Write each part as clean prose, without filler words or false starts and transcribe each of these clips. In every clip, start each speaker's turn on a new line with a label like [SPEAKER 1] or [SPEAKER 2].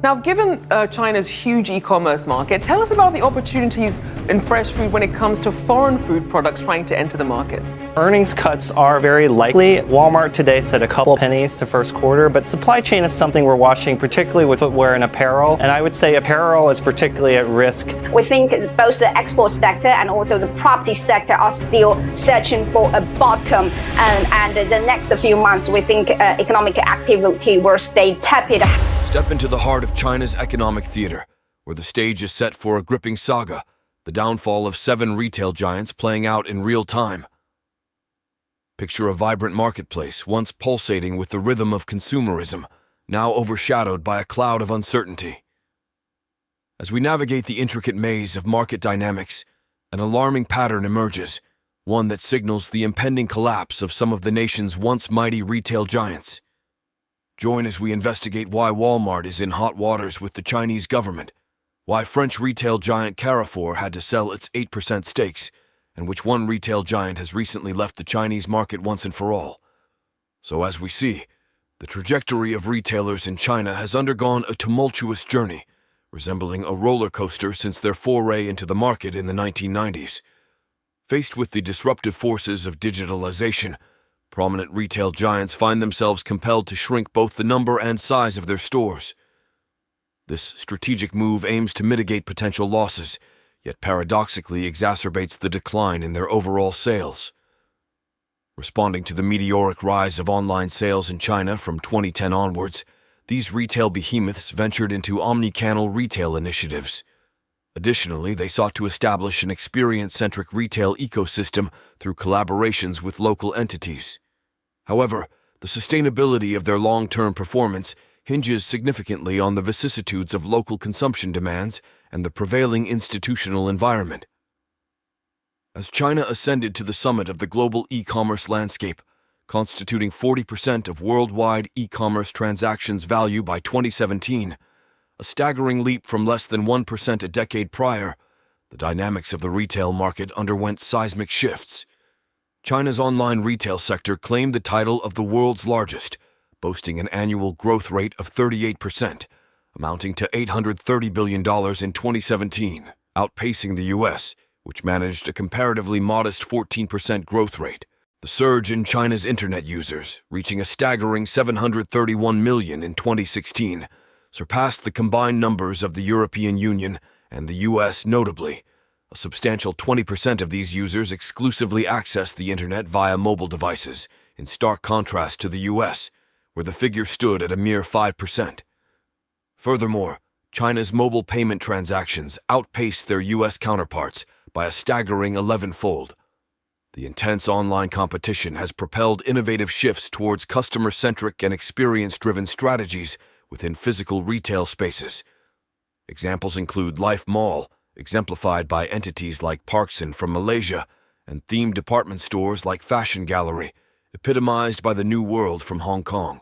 [SPEAKER 1] Now, given China's huge e-commerce market, tell us about the opportunities in fresh food when it comes to foreign food products trying to enter the market.
[SPEAKER 2] Earnings cuts are very likely. Walmart today said a couple pennies to first quarter, but supply chain is something we're watching, particularly with footwear and apparel. And I would say apparel is particularly at risk.
[SPEAKER 3] We think both the export sector and also the property sector are still searching for a bottom. And the next few months, we think economic activity will stay tepid.
[SPEAKER 4] Step into the heart of China's economic theater, where the stage is set for a gripping saga, the downfall of 7 retail giants playing out in real time. Picture a vibrant marketplace, once pulsating with the rhythm of consumerism, now overshadowed by a cloud of uncertainty. As we navigate the intricate maze of market dynamics, an alarming pattern emerges, one that signals the impending collapse of some of the nation's once mighty retail giants. Join as we investigate why Walmart is in hot waters with the Chinese government, why French retail giant Carrefour had to sell its 8% stakes, and which one retail giant has recently left the Chinese market once and for all. So as we see, the trajectory of retailers in China has undergone a tumultuous journey, resembling a roller coaster since their foray into the market in the 1990s. Faced with the disruptive forces of digitalization, prominent retail giants find themselves compelled to shrink both the number and size of their stores. This strategic move aims to mitigate potential losses, yet paradoxically exacerbates the decline in their overall sales. Responding to the meteoric rise of online sales in China from 2010 onwards, these retail behemoths ventured into omni-channel retail initiatives. Additionally, they sought to establish an experience-centric retail ecosystem through collaborations with local entities. However, the sustainability of their long-term performance hinges significantly on the vicissitudes of local consumption demands and the prevailing institutional environment. As China ascended to the summit of the global e-commerce landscape, constituting 40% of worldwide e-commerce transactions value by 2017, a staggering leap from less than 1% a decade prior, the dynamics of the retail market underwent seismic shifts. China's online retail sector claimed the title of the world's largest, boasting an annual growth rate of 38%, amounting to $830 billion in 2017, outpacing the U.S., which managed a comparatively modest 14% growth rate. The surge in China's internet users, reaching a staggering 731 million in 2016, surpassed the combined numbers of the European Union and the U.S. notably. A substantial 20% of these users exclusively access the internet via mobile devices, in stark contrast to the U.S., where the figure stood at a mere 5%. Furthermore, China's mobile payment transactions outpaced their U.S. counterparts by a staggering 11-fold. The intense online competition has propelled innovative shifts towards customer-centric and experience-driven strategies within physical retail spaces. Examples include Life Mall, exemplified by entities like Parkson from Malaysia, and themed department stores like Fashion Gallery, epitomized by the New World from Hong Kong.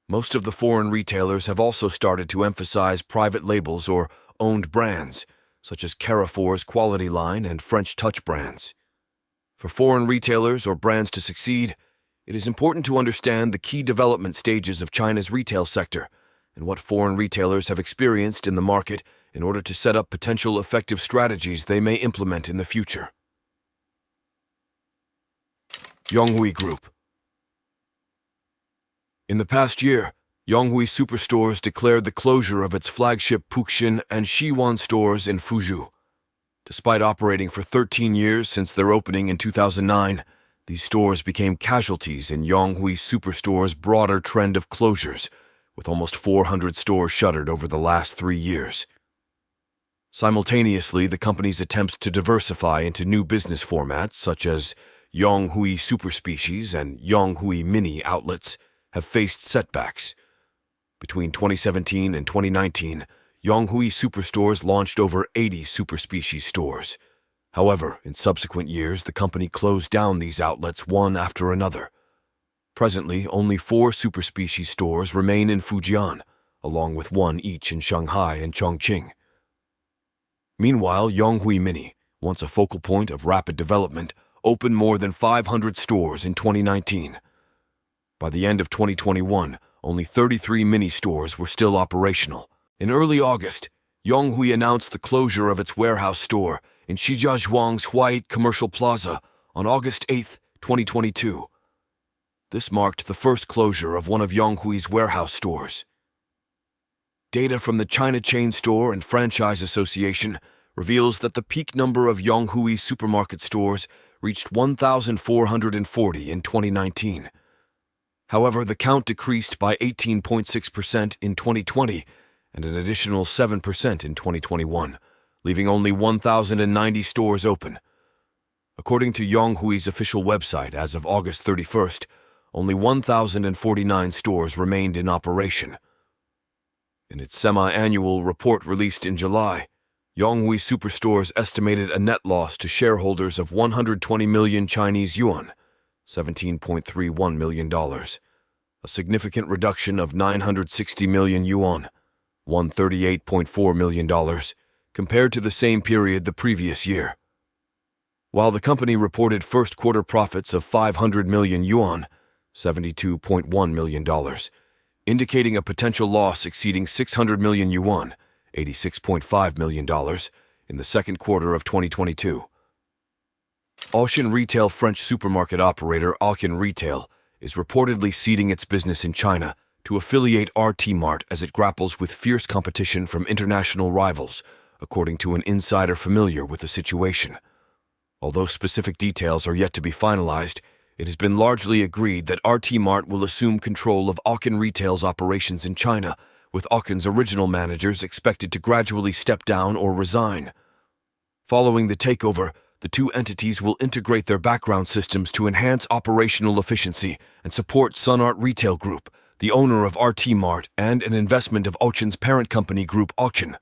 [SPEAKER 4] Most of the foreign retailers have also started to emphasize private labels or owned brands, such as Carrefour's Quality line and French Touch brands. For foreign retailers or brands to succeed, it is important to understand the key development stages of China's retail sector and what foreign retailers have experienced in the market in order to set up potential effective strategies they may implement in the future. Yongwei Group. In the past year, Yongwei Superstores declared the closure of its flagship Puxin and Xiwan stores in Fuzhou. Despite operating for 13 years since their opening in 2009, these stores became casualties in Yongwei Superstore's broader trend of closures, with almost 400 stores shuttered over the last 3 years. Simultaneously, the company's attempts to diversify into new business formats, such as Yonghui Superspecies and Yonghui Mini outlets, have faced setbacks. Between 2017 and 2019, Yonghui Superstores launched over 80 Superspecies stores. However, in subsequent years, the company closed down these outlets one after another. Presently, only 4 Superspecies stores remain in Fujian, along with 1 each in Shanghai and Chongqing. Meanwhile, Yonghui Mini, once a focal point of rapid development, opened more than 500 stores in 2019. By the end of 2021, only 33 mini-stores were still operational. In early August, Yongwei announced the closure of its warehouse store in Shijiazhuang's Huai Commercial Plaza on August 8, 2022. This marked the first closure of one of Yonghui's warehouse stores. Data from the China Chain Store and Franchise Association reveals that the peak number of Yonghui supermarket stores reached 1,440 in 2019. However, the count decreased by 18.6% in 2020 and an additional 7% in 2021, leaving only 1,090 stores open. According to Yonghui's official website, as of August 31st, only 1,049 stores remained in operation. In its semi-annual report released in July, Yongwei Superstores estimated a net loss to shareholders of 120 million Chinese yuan, $17.31 million, a significant reduction of 960 million yuan, $138.4 million, compared to the same period the previous year. While the company reported first quarter profits of 500 million yuan, $72.1 million, indicating a potential loss exceeding 600 million yuan, $86.5 million, in the second quarter of 2022. Aon Retail French supermarket operator Aon Retail is reportedly ceding its business in China to affiliate RT Mart as it grapples with fierce competition from international rivals, according to an insider familiar with the situation. Although specific details are yet to be finalized, it has been largely agreed that RT Mart will assume control of Aon Retail's operations in China, with Aon's original managers expected to gradually step down or resign. Following the takeover, the two entities will integrate their background systems to enhance operational efficiency and support Sun Art Retail Group, the owner of RT Mart and an investment of Aon's parent company Group Aon.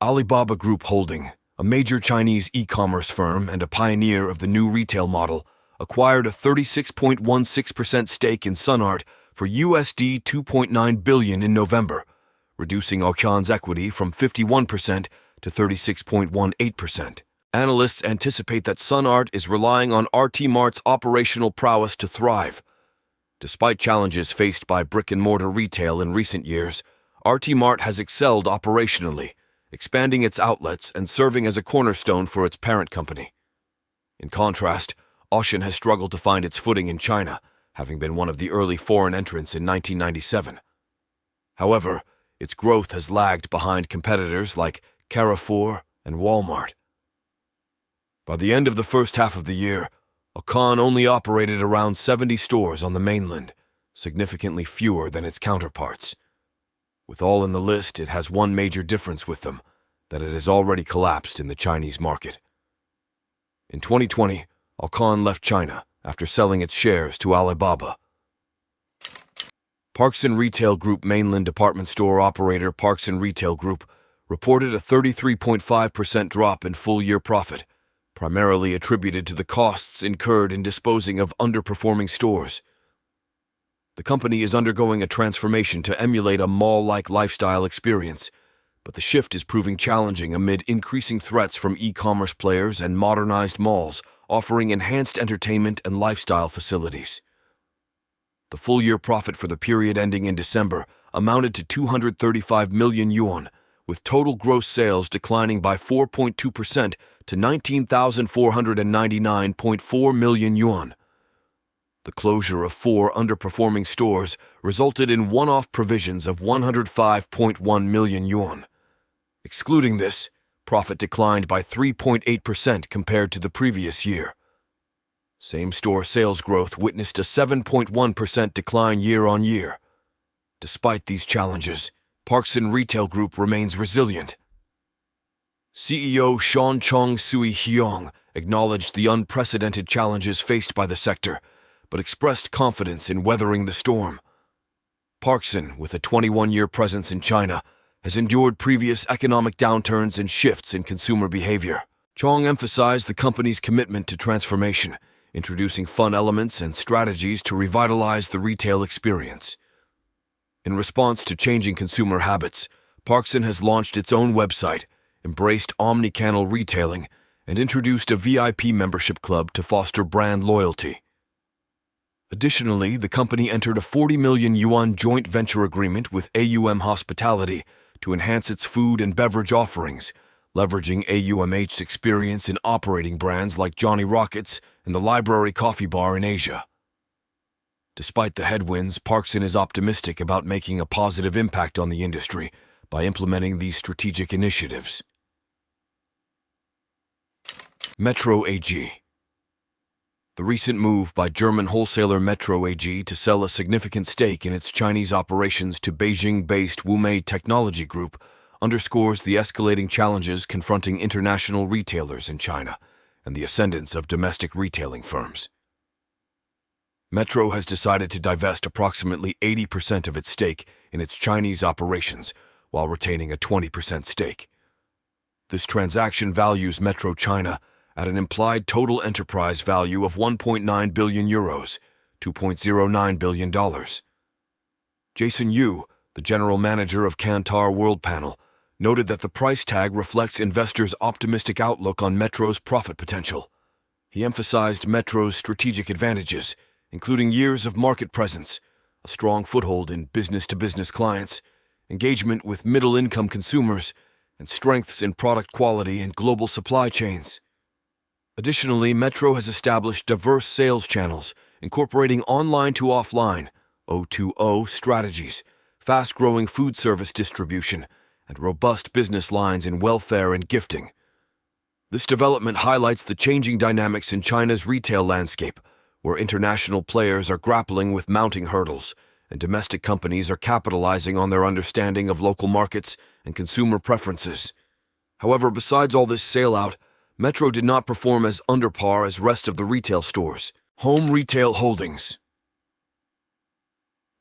[SPEAKER 4] Alibaba Group Holding, a major Chinese e-commerce firm and a pioneer of the new retail model, acquired a 36.16% stake in Sun Art for USD 2.9 billion in November, reducing Aon's equity from 51% to 36.18%. Analysts anticipate that Sun Art is relying on RT Mart's operational prowess to thrive. Despite challenges faced by brick-and-mortar retail in recent years, RT Mart has excelled operationally, expanding its outlets and serving as a cornerstone for its parent company. In contrast, Aon has struggled to find its footing in China, having been one of the early foreign entrants in 1997. However, its growth has lagged behind competitors like Carrefour and Walmart. By the end of the first half of the year, Aon only operated around 70 stores on the mainland, significantly fewer than its counterparts. With all in the list, it has one major difference with them, that it has already collapsed in the Chinese market. In 2020, Aon left China after selling its shares to Alibaba. Aon Retail Group mainland department store operator Aon Retail Group reported a 33.5% drop in full-year profit, primarily attributed to the costs incurred in disposing of underperforming stores. The company is undergoing a transformation to emulate a mall-like lifestyle experience, but the shift is proving challenging amid increasing threats from e-commerce players and modernized malls offering enhanced entertainment and lifestyle facilities. The full-year profit for the period ending in December amounted to 235 million yuan, with total gross sales declining by 4.2% to 19,499.4 million yuan. The closure of 4 underperforming stores resulted in one-off provisions of 105.1 million yuan. Excluding this, profit declined by 3.8% compared to the previous year. Same-store sales growth witnessed a 7.1% decline year-on-year. Despite these challenges, Aon Retail Group remains resilient. CEO Sean Chong Sui Hyong acknowledged the unprecedented challenges faced by the sector, but expressed confidence in weathering the storm. Aon, with a 21-year presence in China, has endured previous economic downturns and shifts in consumer behavior. Chong emphasized the company's commitment to transformation, introducing fun elements and strategies to revitalize the retail experience. In response to changing consumer habits, Aon has launched its own website, embraced omni-channel retailing, and introduced a VIP membership club to foster brand loyalty. Additionally, the company entered a 40 million yuan joint venture agreement with AUM Hospitality to enhance its food and beverage offerings, leveraging AUMH's experience in operating brands like Johnny Rockets and the Library Coffee Bar in Asia. Despite the headwinds, Parkson is optimistic about making a positive impact on the industry by implementing these strategic initiatives. Metro AG. The recent move by German wholesaler Metro AG to sell a significant stake in its Chinese operations to Beijing-based Yongwei Technology Group underscores the escalating challenges confronting international retailers in China and the ascendance of domestic retailing firms. Metro has decided to divest approximately 80% of its stake in its Chinese operations while retaining a 20% stake. This transaction values Metro China at an implied total enterprise value of 1.9 billion euros, $2.09 billion. Jason Yu, the general manager of Kantar Worldpanel, noted that the price tag reflects investors' optimistic outlook on Metro's profit potential. He emphasized Metro's strategic advantages, including years of market presence, a strong foothold in business-to-business clients, engagement with middle-income consumers, and strengths in product quality and global supply chains. Additionally, Metro has established diverse sales channels, incorporating online to offline, O2O strategies, fast-growing food service distribution, and robust business lines in welfare and gifting. This development highlights the changing dynamics in China's retail landscape, where international players are grappling with mounting hurdles, and domestic companies are capitalizing on their understanding of local markets and consumer preferences. However, besides all this sale-out, Metro did not perform as under par as rest of the retail stores. Home Retail Holdings.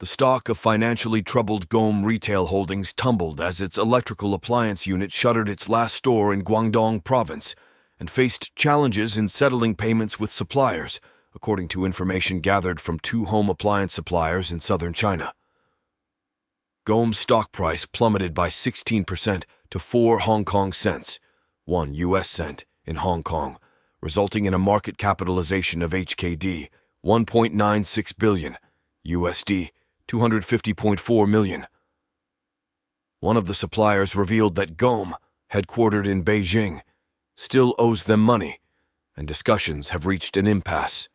[SPEAKER 4] The stock of financially troubled Gome Retail Holdings tumbled as its electrical appliance unit shuttered its last store in Guangdong Province and faced challenges in settling payments with suppliers, according to information gathered from 2 home appliance suppliers in southern China. Gome's stock price plummeted by 16% to 4 Hong Kong cents, 1 US cent, in Hong Kong, resulting in a market capitalization of HKD 1.96 billion, USD 250.4 million. One of the suppliers revealed that Gome, headquartered in Beijing, still owes them money, and discussions have reached an impasse.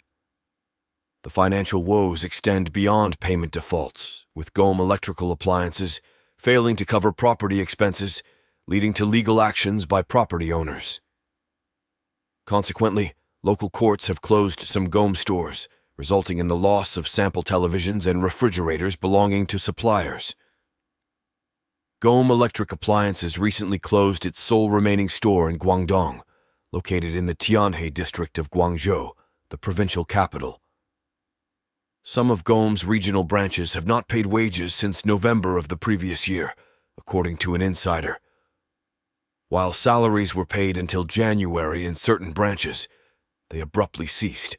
[SPEAKER 4] The financial woes extend beyond payment defaults, with Gome electrical appliances failing to cover property expenses, leading to legal actions by property owners. Consequently, local courts have closed some Gome stores, resulting in the loss of sample televisions and refrigerators belonging to suppliers. Gome Electric Appliances recently closed its sole remaining store in Guangdong, located in the Tianhe district of Guangzhou, the provincial capital. Some of Gome's regional branches have not paid wages since November of the previous year, according to an insider. While salaries were paid until January in certain branches, they abruptly ceased.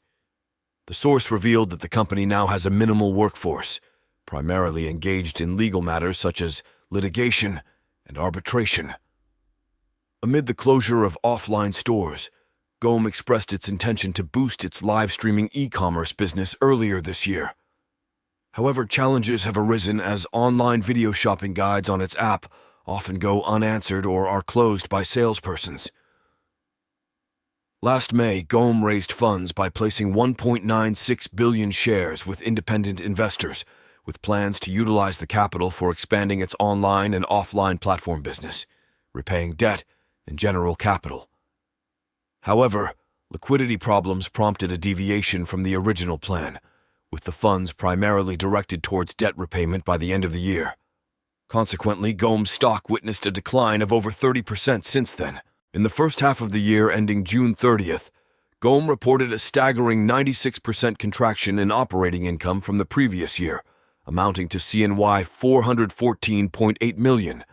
[SPEAKER 4] The source revealed that the company now has a minimal workforce, primarily engaged in legal matters such as litigation and arbitration. Amid the closure of offline stores, Gome expressed its intention to boost its live-streaming e-commerce business earlier this year. However, challenges have arisen as online video shopping guides on its app often go unanswered or are closed by salespersons. Last May, Gome raised funds by placing 1.96 billion shares with independent investors, with plans to utilize the capital for expanding its online and offline platform business, repaying debt, and general capital. However, liquidity problems prompted a deviation from the original plan, with the funds primarily directed towards debt repayment by the end of the year. Consequently, Gome's stock witnessed a decline of over 30% since then. In the first half of the year ending June 30th, Gome reported a staggering 96% contraction in operating income from the previous year, amounting to CNY 414.8 million,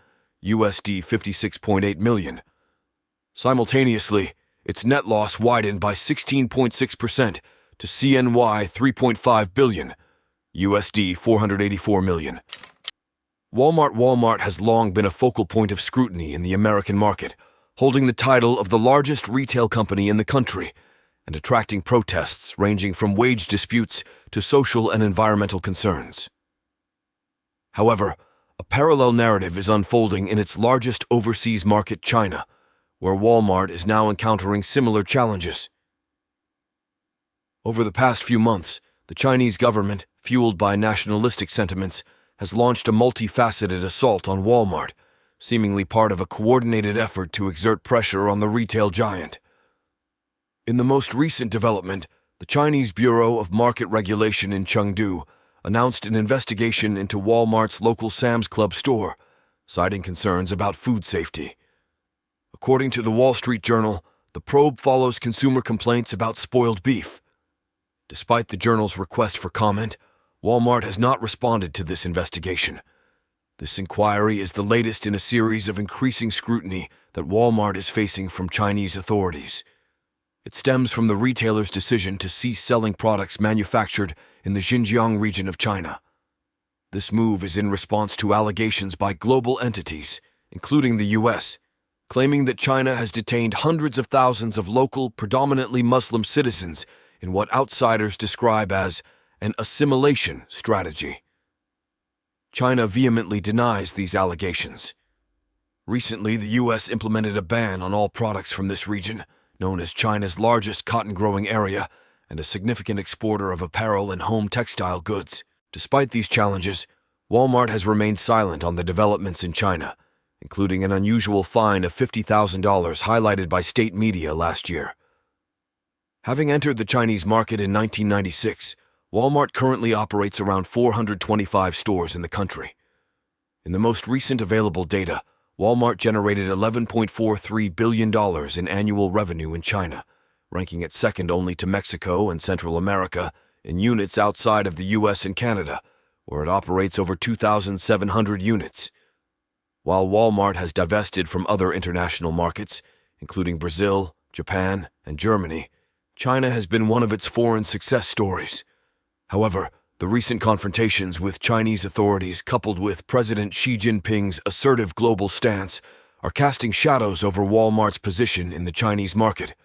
[SPEAKER 4] USD 56.8 million. Simultaneously, its net loss widened by 16.6% to CNY 3.5 billion, USD 484 million. Walmart has long been a focal point of scrutiny in the American market, holding the title of the largest retail company in the country, and attracting protests ranging from wage disputes to social and environmental concerns. However, a parallel narrative is unfolding in its largest overseas market, China, where Walmart is now encountering similar challenges. Over the past few months, the Chinese government, fueled by nationalistic sentiments, has launched a multifaceted assault on Walmart, seemingly part of a coordinated effort to exert pressure on the retail giant. In the most recent development, the Chinese Bureau of Market Regulation in Chengdu announced an investigation into Walmart's local Sam's Club store, citing concerns about food safety. According to the Wall Street Journal, the probe follows consumer complaints about spoiled beef. Despite the journal's request for comment, Walmart has not responded to this investigation. This inquiry is the latest in a series of increasing scrutiny that Walmart is facing from Chinese authorities. It stems from the retailer's decision to cease selling products manufactured in the Xinjiang region of China. This move is in response to allegations by global entities, including the U.S., claiming that China has detained hundreds of thousands of local, predominantly Muslim citizens in what outsiders describe as an assimilation strategy. China vehemently denies these allegations. Recently, the U.S. implemented a ban on all products from this region, known as China's largest cotton-growing area and a significant exporter of apparel and home textile goods. Despite these challenges, Walmart has remained silent on the developments in China, including an unusual fine of $50,000 highlighted by state media last year. Having entered the Chinese market in 1996, Walmart currently operates around 425 stores in the country. In the most recent available data, Walmart generated $11.43 billion in annual revenue in China, ranking it second only to Mexico and Central America in units outside of the U.S. and Canada, where it operates over 2,700 units. While Walmart has divested from other international markets, including Brazil, Japan, and Germany, China has been one of its foreign success stories. However, the recent confrontations with Chinese authorities, coupled with President Xi Jinping's assertive global stance, are casting shadows over Walmart's position in the Chinese market.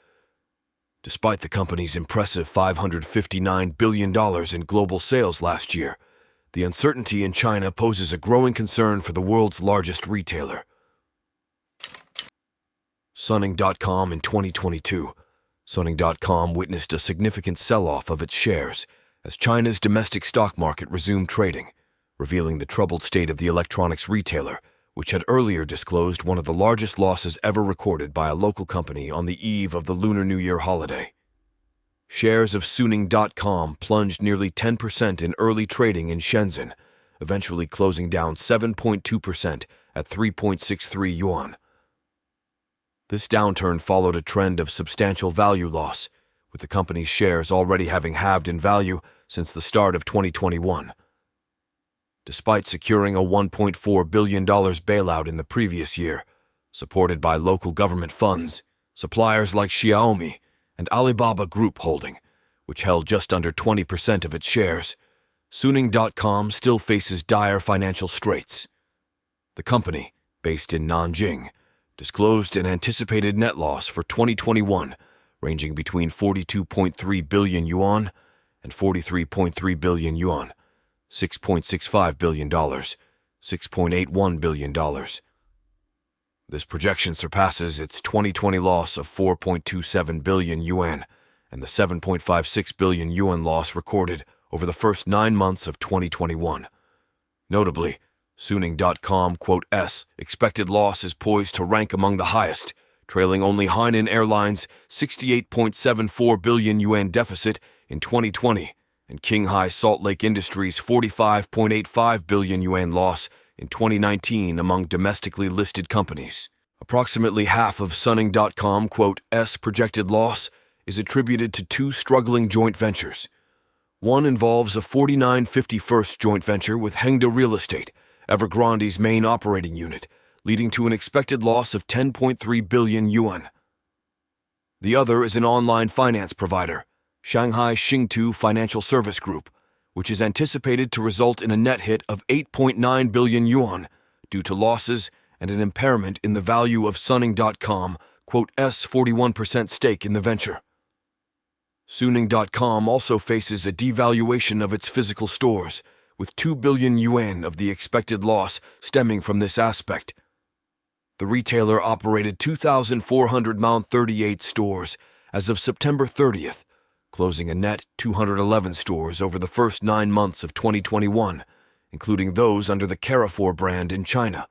[SPEAKER 4] Despite the company's impressive $559 billion in global sales last year, the uncertainty in China poses a growing concern for the world's largest retailer. Suning.com in 2022. Suning.com witnessed a significant sell-off of its shares as China's domestic stock market resumed trading, revealing the troubled state of the electronics retailer, which had earlier disclosed one of the largest losses ever recorded by a local company on the eve of the Lunar New Year holiday. Shares of Suning.com plunged nearly 10% in early trading in Shenzhen, eventually closing down 7.2% at 3.63 yuan. This downturn followed a trend of substantial value loss, with the company's shares already having halved in value since the start of 2021. Despite securing a $1.4 billion bailout in the previous year, supported by local government funds, suppliers like Xiaomi and Alibaba Group Holding, which held just under 20% of its shares, Suning.com still faces dire financial straits. The company, based in Nanjing, disclosed an anticipated net loss for 2021 ranging between 42.3 billion yuan and 43.3 billion yuan, $6.65 billion, $6.81 billion. This projection surpasses its 2020 loss of 4.27 billion yuan and the 7.56 billion yuan loss recorded over the first 9 months of 2021. Notably, Suning.com's expected loss is poised to rank among the highest, trailing only Hainan Airlines' 68.74 billion yuan deficit in 2020 and Qinghai Salt Lake Industries' 45.85 billion yuan loss in 2019 among domestically listed companies. Approximately half of Suning.com's projected loss is attributed to two struggling joint ventures. One involves a 49/51 joint venture with Hengda Real Estate, Evergrande's main operating unit, leading to an expected loss of 10.3 billion yuan. The other is an online finance provider, Shanghai Xingtu Financial Service Group, which is anticipated to result in a net hit of 8.9 billion yuan due to losses and an impairment in the value of Suning.com's 41% stake in the venture. Suning.com also faces a devaluation of its physical stores, with 2 billion yuan of the expected loss stemming from this aspect. The retailer operated 2,438 stores as of September 30th, closing a net 211 stores over the first 9 months of 2021, including those under the Carrefour brand in China.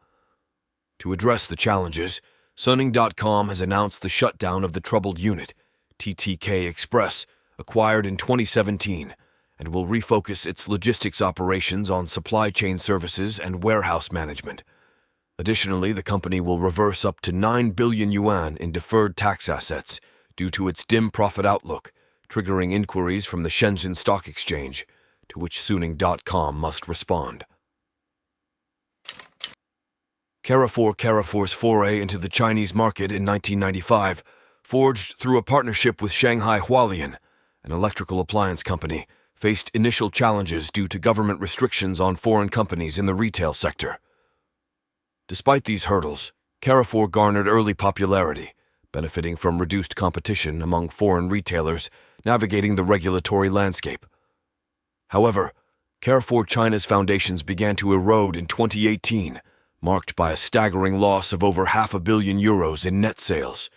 [SPEAKER 4] To address the challenges, Suning.com has announced the shutdown of the troubled unit, TTK Express, acquired in 2017, and will refocus its logistics operations on supply chain services and warehouse management. Additionally, the company will reverse up to 9 billion yuan in deferred tax assets due to its dim profit outlook, triggering inquiries from the Shenzhen Stock Exchange, to which Suning.com must respond. Carrefour's foray into the Chinese market in 1995, forged through a partnership with Shanghai Hualian, an electrical appliance company, faced initial challenges due to government restrictions on foreign companies in the retail sector. Despite these hurdles, Carrefour garnered early popularity, benefiting from reduced competition among foreign retailers navigating the regulatory landscape. However, Carrefour China's foundations began to erode in 2018, marked by a staggering loss of over €500 million in net sales.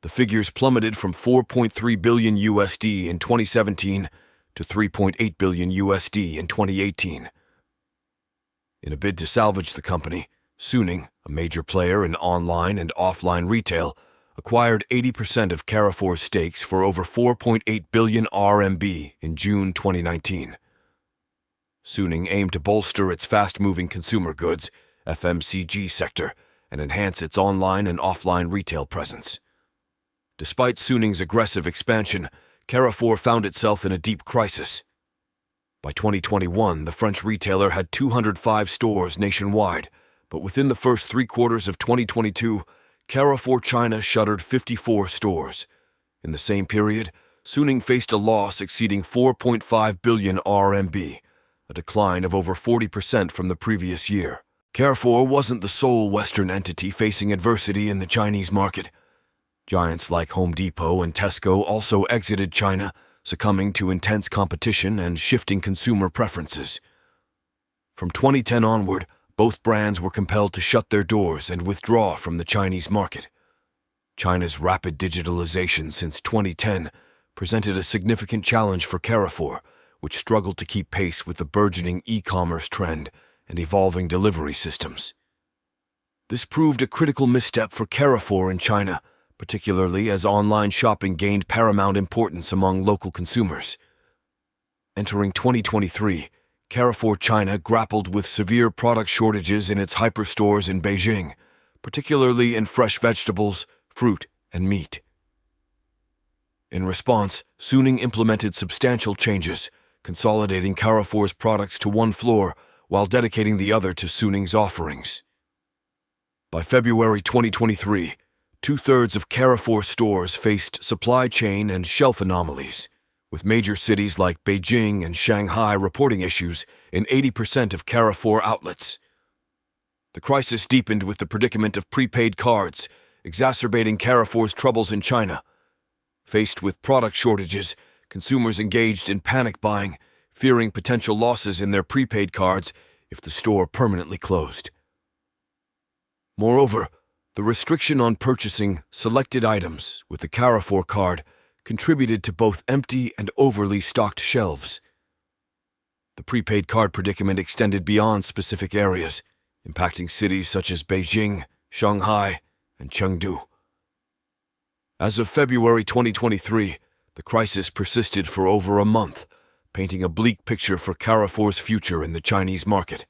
[SPEAKER 4] The figures plummeted from $4.3 billion in 2017 to $3.8 billion in 2018. In a bid to salvage the company, Suning, a major player in online and offline retail, acquired 80% of Carrefour's stakes for over 4.8 billion RMB in June 2019. Suning aimed to bolster its fast-moving consumer goods, FMCG sector, and enhance its online and offline retail presence. Despite Suning's aggressive expansion, Carrefour found itself in a deep crisis. By 2021, the French retailer had 205 stores nationwide, but within the first 3 quarters of 2022, Carrefour China shuttered 54 stores. In the same period, Suning faced a loss exceeding 4.5 billion RMB, a decline of over 40% from the previous year. Carrefour wasn't the sole Western entity facing adversity in the Chinese market. Giants like Home Depot and Tesco also exited China, succumbing to intense competition and shifting consumer preferences. From 2010 onward, both brands were compelled to shut their doors and withdraw from the Chinese market. China's rapid digitalization since 2010 presented a significant challenge for Carrefour, which struggled to keep pace with the burgeoning e-commerce trend and evolving delivery systems. This proved a critical misstep for Carrefour in China, particularly as online shopping gained paramount importance among local consumers. Entering 2023, Carrefour China grappled with severe product shortages in its hyperstores in Beijing, particularly in fresh vegetables, fruit, and meat. In response, Suning implemented substantial changes, consolidating Carrefour's products to one floor while dedicating the other to Suning's offerings. By February 2023, 2/3 of Carrefour stores faced supply chain and shelf anomalies, with major cities like Beijing and Shanghai reporting issues in 80% of Carrefour outlets. The crisis deepened with the predicament of prepaid cards, exacerbating Carrefour's troubles in China. Faced with product shortages, consumers engaged in panic buying, fearing potential losses in their prepaid cards if the store permanently closed. Moreover, the restriction on purchasing selected items with the Carrefour card contributed to both empty and overly stocked shelves. The prepaid card predicament extended beyond specific areas, impacting cities such as Beijing, Shanghai, and Chengdu. As of February 2023, the crisis persisted for over a month, painting a bleak picture for Carrefour's future in the Chinese market.